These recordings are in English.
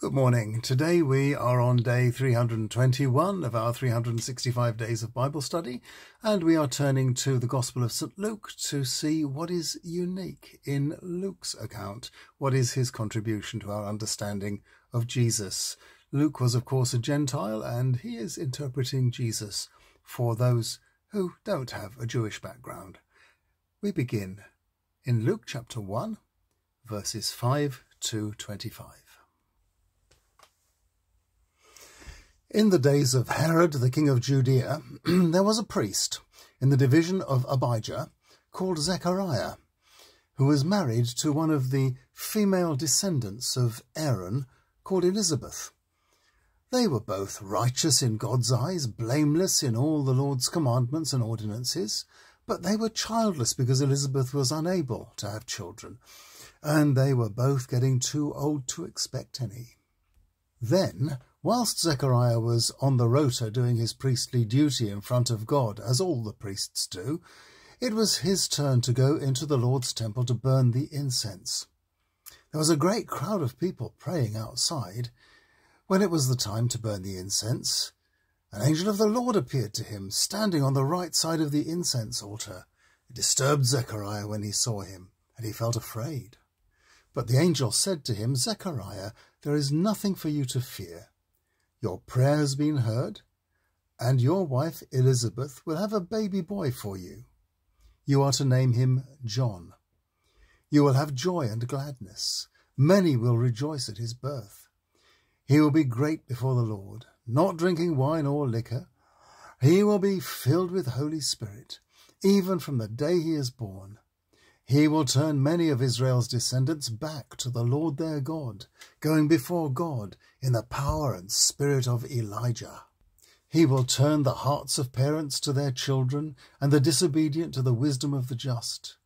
Good morning. Today we are on day 321 of our 365 days of Bible study, and we are turning to the Gospel of St. Luke to see what is unique in Luke's account. What is his contribution to our understanding of Jesus? Luke was, of course, a Gentile, and he is interpreting Jesus for those who don't have a Jewish background. We begin in Luke chapter 1, verses 5 to 25. In the days of Herod, the king of Judea, there was a priest in the division of Abijah called Zechariah, who was married to one of the female descendants of Aaron called Elizabeth. They were both righteous in God's eyes, blameless in all the Lord's commandments and ordinances, but they were childless because Elizabeth was unable to have children, and they were both getting too old to expect any. Then, whilst Zechariah was on the rota doing his priestly duty in front of God, as all the priests do, it was his turn to go into the Lord's temple to burn the incense. There was a great crowd of people praying outside. When it was the time to burn the incense, an angel of the Lord appeared to him, standing on the right side of the incense altar. It disturbed Zechariah when he saw him, and he felt afraid. But the angel said to him, "Zechariah, there is nothing for you to fear. Your prayer has been heard, and your wife Elizabeth will have a baby boy for you. You are to name him John. You will have joy and gladness. Many will rejoice at his birth. He will be great before the Lord, not drinking wine or liquor. He will be filled with Holy Spirit, even from the day he is born. He will turn many of Israel's descendants back to the Lord their God, going before God in the power and spirit of Elijah. He will turn the hearts of parents to their children, and the disobedient to the wisdom of the just.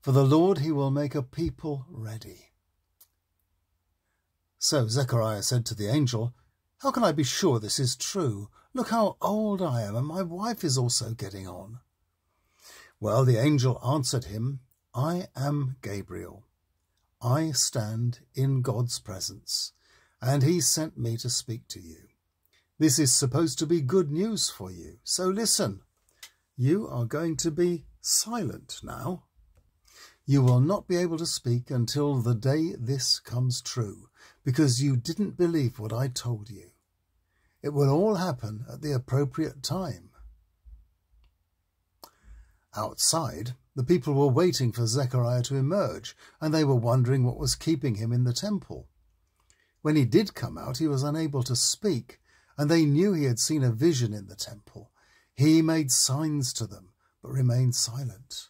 For the Lord he will make a people ready." So Zechariah said to the angel, "How can I be sure this is true? Look how old I am, and my wife is also getting on." Well, the angel answered him, "I am Gabriel. I stand in God's presence, and he sent me to speak to you. This is supposed to be good news for you, so listen. You are going to be silent now. You will not be able to speak until the day this comes true, because you didn't believe what I told you. It will all happen at the appropriate time." Outside, the people were waiting for Zechariah to emerge, and they were wondering what was keeping him in the temple. When he did come out, he was unable to speak, and they knew he had seen a vision in the temple. He made signs to them, but remained silent.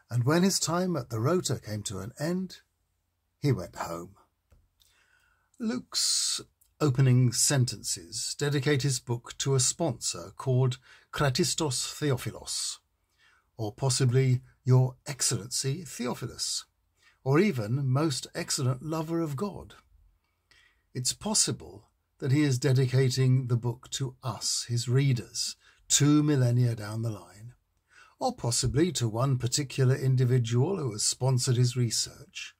And when his time at the rota came to an end, he went home. Luke's opening sentences dedicate his book to a sponsor called Kratistos Theophilos, or possibly Your Excellency Theophilus, or even Most Excellent Lover of God. It's possible that he is dedicating the book to us, his readers, 2 millennia down the line, or possibly to one particular individual who has sponsored his research.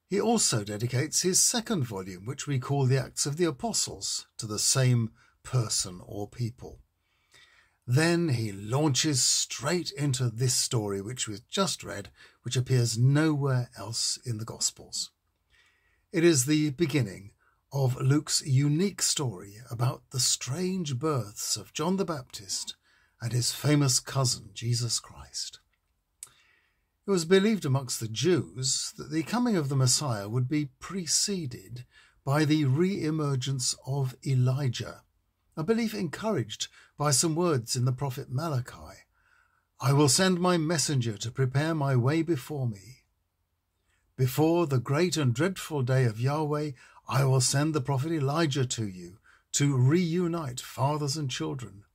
He also dedicates his second volume, which we call the Acts of the Apostles, to the same person or people. Then he launches straight into this story which we've just read, which appears nowhere else in the Gospels. It is the beginning of Luke's unique story about the strange births of John the Baptist and his famous cousin, Jesus Christ. It was believed amongst the Jews that the coming of the Messiah would be preceded by the re-emergence of Elijah, a belief encouraged by some words in the prophet Malachi. "I will send my messenger to prepare my way before me. Before the great and dreadful day of Yahweh, I will send the prophet Elijah to you to reunite fathers and children.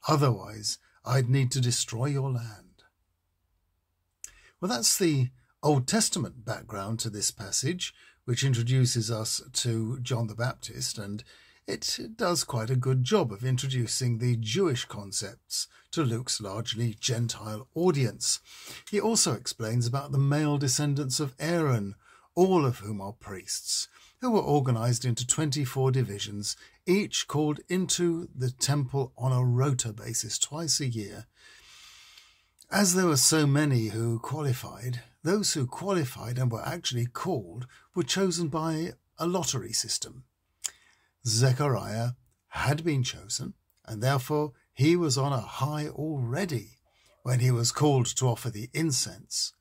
Otherwise, I'd need to destroy your land." Well, that's the Old Testament background to this passage, which introduces us to John the Baptist, and it does quite a good job of introducing the Jewish concepts to Luke's largely Gentile audience. He also explains about the male descendants of Aaron, all of whom are priests, who were organised into 24 divisions, each called into the temple on a rota basis twice a year. As there were so many who qualified, those who qualified and were actually called were chosen by a lottery system. Zechariah had been chosen, and therefore he was on a high already when he was called to offer the incense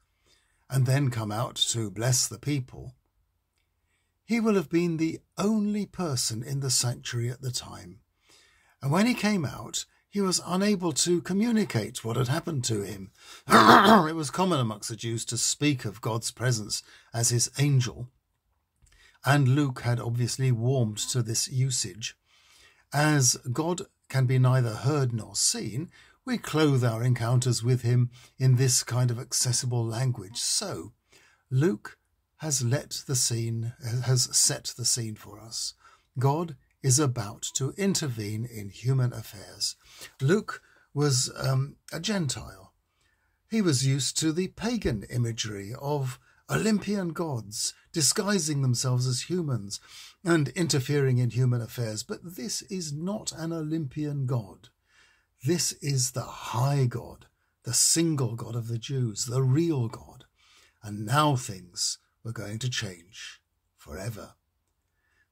and then come out to bless the people. He will have been the only person in the sanctuary at the time, and when he came out, he was unable to communicate what had happened to him. It was common amongst the Jews to speak of God's presence as his angel, and Luke had obviously warmed to this usage. As God can be neither heard nor seen, we clothe our encounters with him in this kind of accessible language. So Luke has set the scene for us. God is about to intervene in human affairs. Luke was a Gentile. He was used to the pagan imagery of Olympian gods disguising themselves as humans and interfering in human affairs. But this is not an Olympian god. This is the high God, the single God of the Jews, the real God. And now things were going to change forever.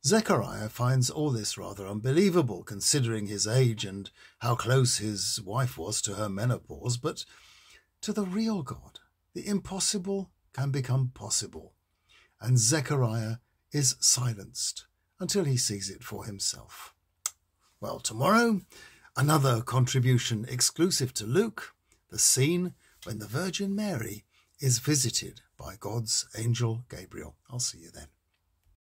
Zechariah finds all this rather unbelievable, considering his age and how close his wife was to her menopause, but to the real God, the impossible can become possible, and Zechariah is silenced until he sees it for himself. Well, tomorrow, another contribution exclusive to Luke, the scene when the Virgin Mary is visited by God's angel Gabriel. I'll see you then.